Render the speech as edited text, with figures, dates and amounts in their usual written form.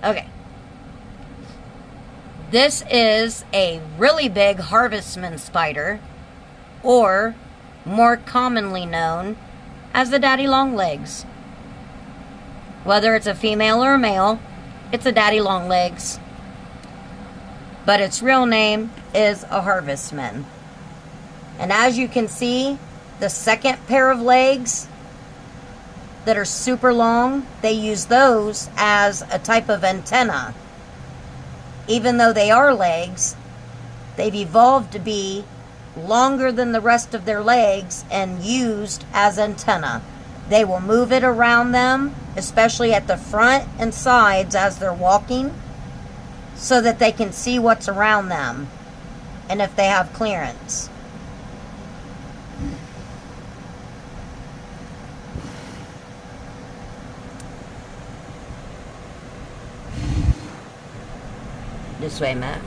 Okay. This is a really big Harvestman spider, or more commonly known as the daddy long legs. Whether it's a female or a male, it's a daddy long legs. But its real name is a Harvestman. And as you can see, the second pair of legs that are super long, they use those as a type of antenna. Even though they are legs, they've evolved to be longer than the rest of their legs and used as antenna. They will move it around them, especially at the front and sides as they're walking, so that they can see what's around them and if they have clearance. This way, Matt.